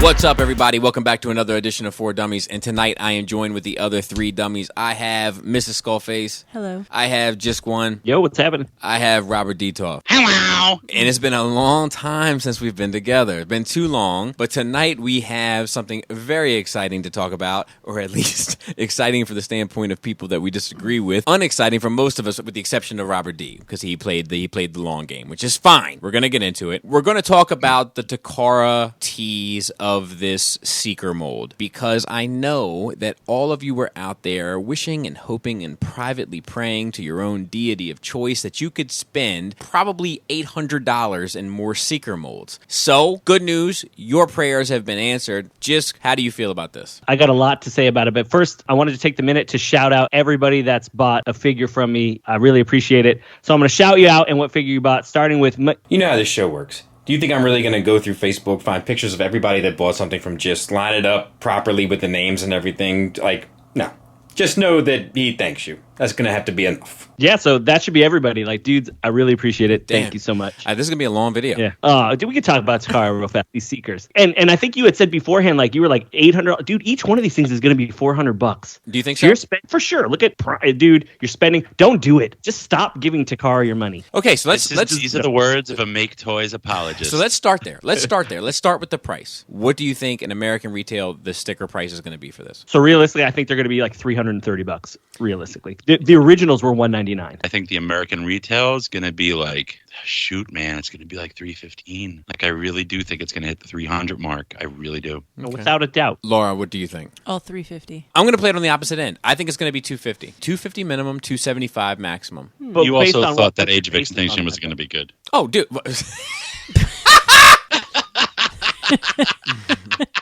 What's up, everybody? Welcome back to another edition of 4 Dummies. And tonight I am joined with the other 3 dummies. I have Mrs. Skullface. Hello. I have Just One. Yo, what's happening? I have Robert Detoff. Hello. And it's been a long time since we've been together. It's been too long. But tonight we have something very exciting to talk about, or at least exciting for the standpoint of people that we disagree with. Unexciting for most of us, with the exception of Robert D, because he played the long game, which is fine. We're going to get into it. We're going to talk about the Takara tease of this Seeker mold, because I know that all of you were out there wishing and hoping and privately praying to your own deity of choice that you could spend probably $800 in more Seeker molds. So, good news, your prayers have been answered. Just how do you feel about this? I got a lot to say about it, but first I wanted to take the minute to shout out everybody that's bought a figure from me. I really appreciate it. So I'm going to shout you out and what figure you bought, starting with... You know how this show works. Do you think I'm really going to go through Facebook, find pictures of everybody that bought something from Just, line it up properly with the names and everything? Like, no. Just know that he thanks you. That's going to have to be enough. Yeah, so that should be everybody. Like, dudes, I really appreciate it. Thank you so much. This is going to be a long video. Yeah. We could talk about Takara real fast, these Seekers. And I think you had said beforehand, like, you were like $800. Dude, each one of these things is going to be $400. Do you think so? You're for sure. Look at, dude, you're spending. Don't do it. Just stop giving Takara your money. Okay, so These are the words of a Make Toys apologist. So let's start there. Let's start with the price. What do you think in American retail the sticker price is going to be for this? So realistically, I think they're going to be like $330. Realistically, the originals were $199. I think the American retail is going to be like, shoot, man, it's going to be like $315. Like, I really do think it's going to hit the 300 mark. I really do. Okay. Without a doubt. Laura, what do you think? Oh, $350. I'm going to play it on the opposite end. I think it's going to be $250. $250 minimum, $275 maximum. But you also thought that Age of based Extinction on was that. going to be good. Oh, dude.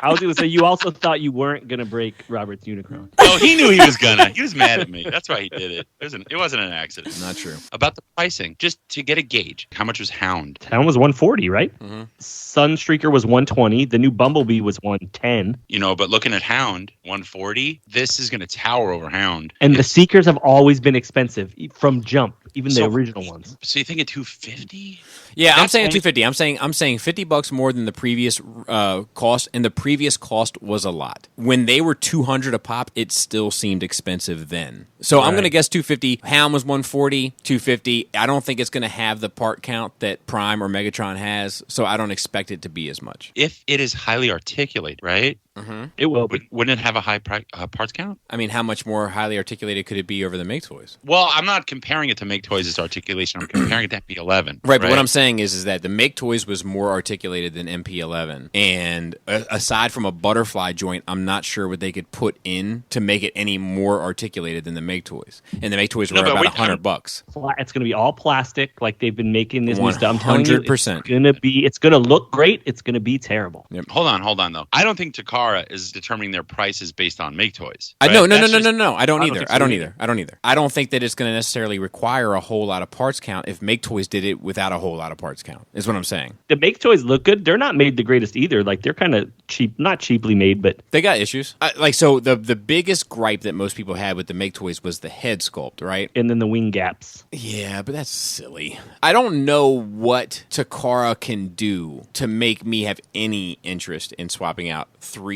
I was going to say, you also thought you weren't going to break Robert's Unicron. Oh, he knew he was gonna. He was mad at me. That's why he did it. It wasn't an accident. Not true. About the pricing, just to get a gauge, how much was Hound? Town was $140, right? Mm-hmm. Sunstreaker was $120. The new Bumblebee was $110. You know, but looking at Hound, $140. This is going to tower over Hound. And the Seekers have always been expensive from jump, even the original ones. So you think at $250? Yeah, I'm saying $250. I'm saying $50 more than the previous cost, and the previous cost was a lot. When they were $200 a pop, it still seemed expensive then. So I'm going to guess $250. Hound was $140, $250. I don't think it's going to have the part count that Prime or Megatron has, so I don't expect it to be as much. If it is highly articulated, right? Mm-hmm. It will be. Wouldn't it have a high parts count? I mean, how much more highly articulated could it be over the Make Toys? Well, I'm not comparing it to Make Toys' articulation. I'm comparing it to MP11. Right, but what I'm saying is that the Make Toys was more articulated than MP11. And aside from a butterfly joint, I'm not sure what they could put in to make it any more articulated than the Make Toys. And the Make Toys were about $100. It's going to be all plastic, like they've been making this new stuff. 100%. It's going to look great. It's going to be terrible. Yep. Hold on, though. I don't think Takara is determining their prices based on Make Toys. Right? No. I don't either. I don't think that it's going to necessarily require a whole lot of parts count if Make Toys did it without a whole lot of parts count, is what I'm saying. The Make Toys look good. They're not made the greatest either. Like, they're kind of cheap, not cheaply made, but they got issues. So the biggest gripe that most people had with the Make Toys was the head sculpt, right? And then the wing gaps. Yeah, but that's silly. I don't know what Takara can do to make me have any interest in swapping out 3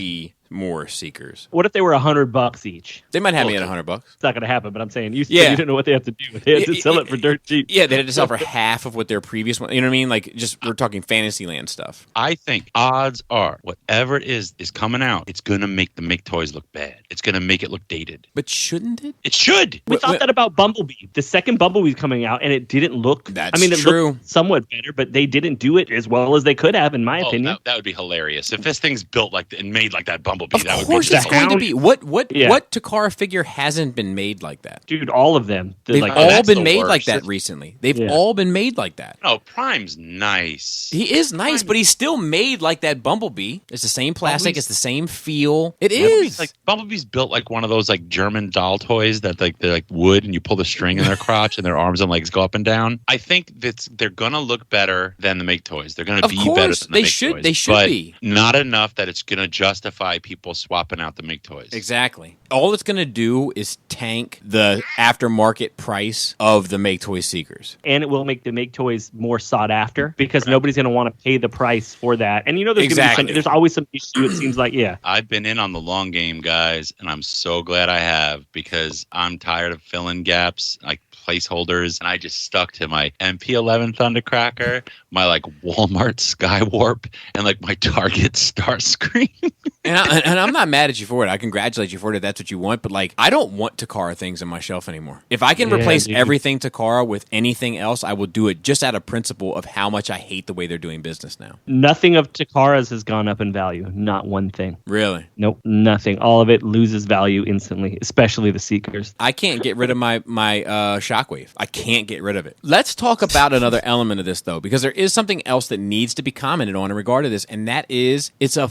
more Seekers. What if they were $100 each? They might have me at $100. It's not going to happen, but I'm saying you don't know what they have to do. They have to sell it for dirt cheap. Yeah, they had to sell for half of what their previous one. You know what I mean? Like, just we're talking Fantasyland stuff. I think odds are whatever it is coming out. It's going to make the Make Toys look bad. It's going to make it look dated. But shouldn't it? It should. We thought that about Bumblebee. The second Bumblebee's coming out, and it didn't look. It true. Looked somewhat better, but they didn't do it as well as they could have, in my opinion. That would be hilarious if this thing's built like and made like that Bumblebee. Of course, it's going to be. What Takara figure hasn't been made like that? Dude, all of them. They've all been made like that recently. They've all been made like that. Oh, Prime's nice. He is nice, but he's still made like that Bumblebee. It's the same plastic. It's the same feel. It is. Bumblebee's built like one of those like German doll toys that like they're like wood and you pull the string in their crotch and their arms and legs go up and down. I think they're gonna look better than the Make Toys. They're gonna be better than the Make Toys. They should but be. Not enough that it's gonna justify people swapping out the Make toys. Exactly. All it's going to do is tank the aftermarket price of the Make Toy Seekers. And it will make the Make toys more sought after because nobody's going to want to pay the price for that. And there's gonna be there's always some issue. It seems like, yeah. I've been in on the long game, guys, and I'm so glad I have because I'm tired of filling gaps like placeholders, and I just stuck to my MP11 Thundercracker, my like Walmart Skywarp, and like my Target Starscream. And I'm not mad at you for it. I congratulate you for it if that's what you want. But like, I don't want Takara things on my shelf anymore. If I can replace everything Takara with anything else, I will do it just out of principle of how much I hate the way they're doing business now. Nothing of Takara's has gone up in value. Not one thing. Really? Nope, nothing. All of it loses value instantly, especially the Seekers. I can't get rid of my Shockwave. I can't get rid of it. Let's talk about another element of this, though, because there is something else that needs to be commented on in regard to this, and that is it's a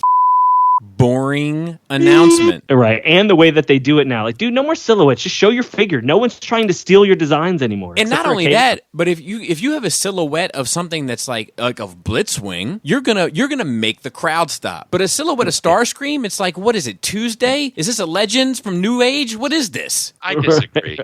boring announcement. Right. And the way that they do it now. Like, dude, no more silhouettes. Just show your figure. No one's trying to steal your designs anymore. And not only that, but if you have a silhouette of something that's like of Blitzwing, you're gonna make the crowd stop. But a silhouette of Starscream, it's like, what is it, Tuesday? Is this a Legends from New Age? What is this? I disagree.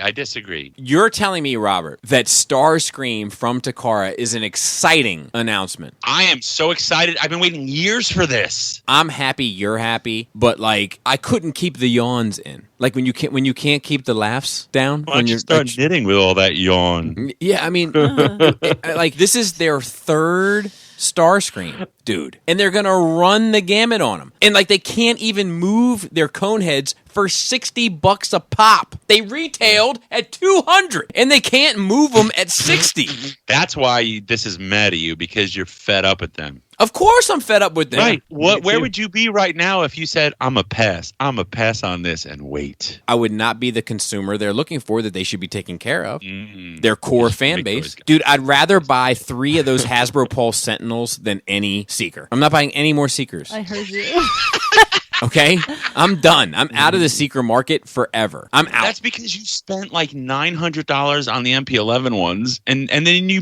I disagree. You're telling me, Robert, that Starscream from Takara is an exciting announcement. I am so excited. I've been waiting years for this. I'm happy you're happy, but like I couldn't keep the yawns in. Like when you can't keep the laughs down. Why don't you start knitting with all that yawn? Yeah, I mean, like this is their third Starscream, dude, and they're gonna run the gamut on them, and like they can't even move their cone heads for $60 a pop. They retailed at $200, and they can't move them at $60. That's why this is mad at you, because you're fed up with them. Of course, I'm fed up with them. Right? Where would you be right now if you said, "I'm a pass on this and wait"? I would not be the consumer they're looking for that they should be taking care of. Their core fan base, dude. I'd rather buy 3 of those Hasbro Pulse Sentinels than any Seeker. I'm not buying any more Seekers. I heard you. Okay? I'm done. I'm out of the Seeker market forever. I'm out. That's because you spent like $900 on the MP11 ones, and then you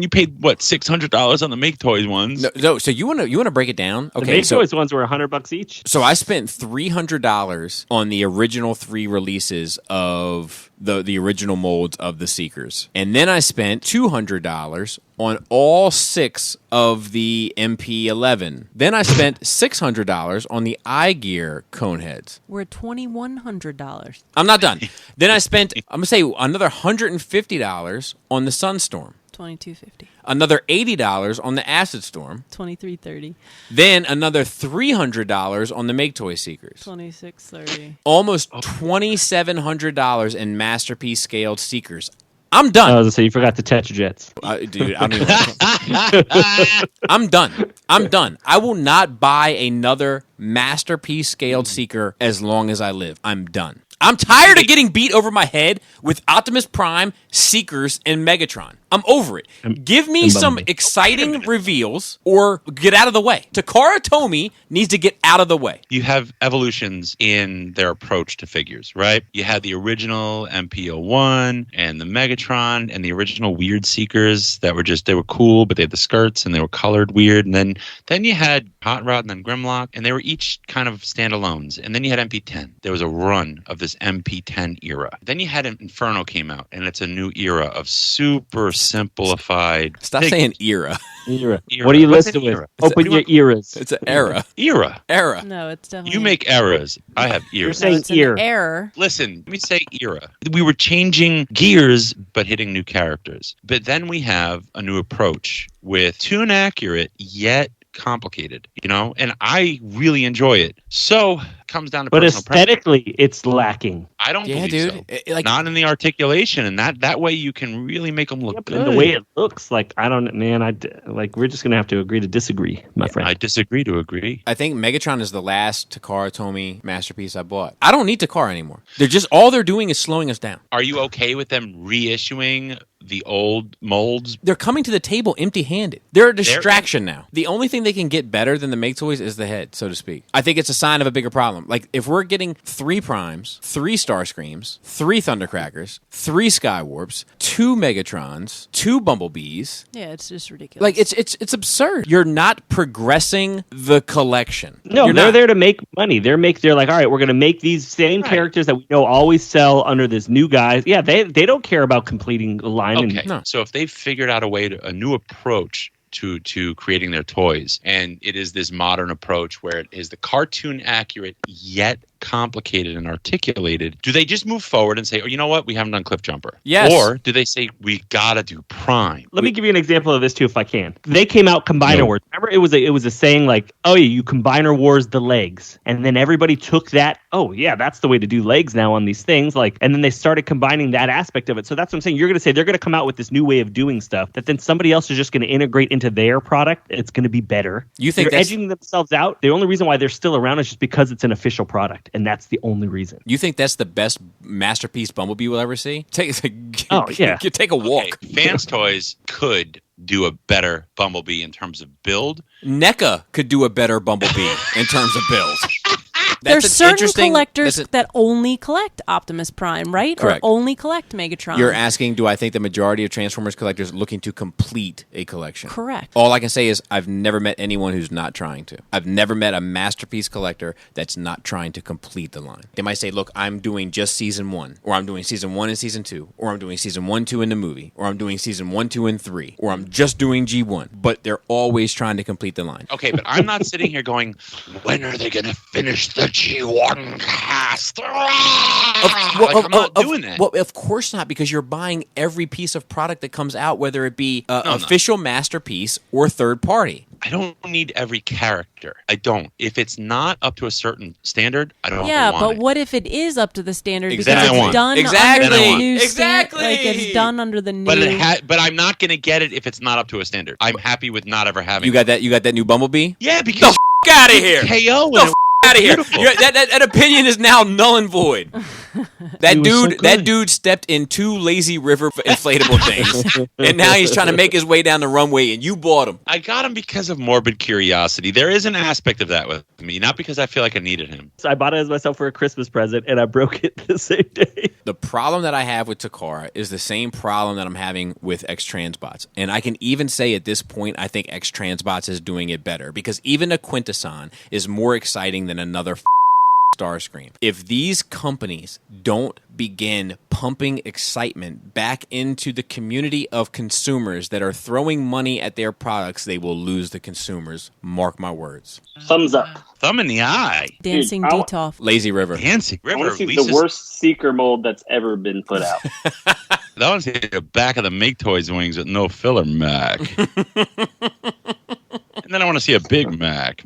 paid what, $600 on the Make Toys ones. No, so you want to break it down? Okay, the Make Toys ones were $100 each. So I spent $300 on the original 3 releases of the original molds of the Seekers, and then I spent $200 on all 6 of the MP11. Then I spent $600 on the iGear cone heads. We're at $2,100. I'm not done. Then I spent, I'm gonna say, another $150 on the Sunstorm. $2,250. Another $80 on the Acid Storm. $2,330. Then another $300 on the Make Toy Seekers. $2,630. Almost $2,700 in Masterpiece scaled Seekers. I'm done. I was gonna say, you forgot the Tetrajets. Dude, I don't even I'm done. I'm done. I will not buy another Masterpiece scaled Seeker as long as I live. I'm done. I'm tired of getting beat over my head with Optimus Prime, Seekers, and Megatron. I'm over it. Give me some exciting reveals or get out of the way. Takara Tomy needs to get out of the way. You have evolutions in their approach to figures, right? You had the original MP01 and the Megatron and the original Weird Seekers that were they were cool, but they had the skirts and they were colored weird. And then you had Hot Rod and then Grimlock, and they were each kind of standalones. And then you had MP10. There was a run of this MP10 era. Then you had Inferno came out, and it's a new era of super simplified. Stop saying era. Era. What are you listed with? Open your eras. It's an era. Era. No, it's definitely. You make eras. I have ears. You're saying it's an ear. error. Listen, let me say era. We were changing gears, but hitting new characters. But then we have a new approach with tune accurate, yet complicated, and I really enjoy it. So comes down to but personal aesthetically preference. It's lacking. I don't believe dude. so. Not in the articulation, and that way you can really make them look good. And the way it looks, like, I don't, man, we're just gonna have to agree to disagree, my friend. I disagree to agree. I think Megatron is the last Takara Tomy masterpiece I bought. I don't need Takara anymore. All they're doing is slowing us down. Are you okay with them reissuing the old molds. They're coming to the table empty-handed. They're a distraction now. The only thing they can get better than the Make Toys is the head, so to speak. I think it's a sign of a bigger problem. Like, if we're getting 3 Primes, 3 Starscreams, 3 Thundercrackers, 3 Skywarps, 2 Megatrons, 2 Bumblebees... Yeah, it's just ridiculous. Like, it's absurd. You're not progressing the collection. No, You're they're not. there to make money. They're like, all right, we're going to make these same characters that we know always sell under this new guise. Yeah, they don't care about completing a line. Okay, And, No. so if they've figured out a new approach to creating their toys, and it is this modern approach where it is the cartoon accurate yet complicated and articulated, do they just move forward and say, oh, you know what, we haven't done Cliff Jumper? Yes. Or do they say, we gotta do Prime? Let me give you an example of this too, if I can. They came out Combiner No. Wars. Remember, it was a saying like, "Oh yeah, you Combiner Wars the legs," and then everybody took that. Oh yeah, that's the way to do legs now on these things. Like, and then they started combining that aspect of it. So that's what I'm saying. You're going to say they're going to come out with this new way of doing stuff that then somebody else is just going to integrate into their product. It's going to be better. You think they're that's- edging themselves out? The only reason why they're still around is just because it's an official product, and that's the only reason. You think that's the best masterpiece Bumblebee will ever see? Take a walk. Okay, Fans Toys could do a better Bumblebee in terms of build. NECA could do a better Bumblebee in terms of build. There's an certain interesting- collectors that's a- that only collect Optimus Prime, right? Correct. Or only collect Megatron. You're asking, do I think the majority of Transformers collectors looking to complete a collection? Correct. All I can say is I've never met anyone who's not trying to. I've never met a masterpiece collector that's not trying to complete the line. They might say, look, I'm doing just season 1, or I'm doing season 1 and season 2, or I'm doing season 1, 2 in the movie, or I'm doing season 1, 2, and 3, or I'm just doing G1. But they're always trying to complete the line. Okay, but I'm not sitting here going, when are they going to finish the G1 cast? I'm not doing that. Well, of course not, because you're buying every piece of product that comes out, whether it be No. official masterpiece or third party. I don't need every character. I don't. If it's not up to a certain standard, I don't Yeah, want but it. what if it is up to the standard Exactly. because it's done Exactly. under the new Exactly. like it's done under the new. But I'm not going to get it if it's not up to a standard. I'm happy with not ever having You got that? You got that new Bumblebee? Yeah, because Get out of here! KO The and Out of here! beautiful. That opinion is now null and void. That He was so dude, that good. dude stepped in 2 lazy river inflatable things, and now he's trying to make his way down the runway, and you bought him. I got him because of morbid curiosity. There is an aspect of that with me, not because I feel like I needed him. So I bought it as myself for a Christmas present, and I broke it the same day. The problem that I have with Takara is the same problem that I'm having with X-Transbots. And I can even say at this point, I think X-Transbots is doing it better, because even a Quintesson is more exciting than another Starscream. If these companies don't begin pumping excitement back into the community of consumers that are throwing money at their products, they will lose the consumers. Mark my words. Thumbs up. Thumb in the eye. Dancing Dude, Detoff. Lazy River. Dancing I want River. to see Lisa's, the worst Seeker mold that's ever been put out. That one's the back of the Make Toys wings with no filler Mac. And then I want to see a Big Mac.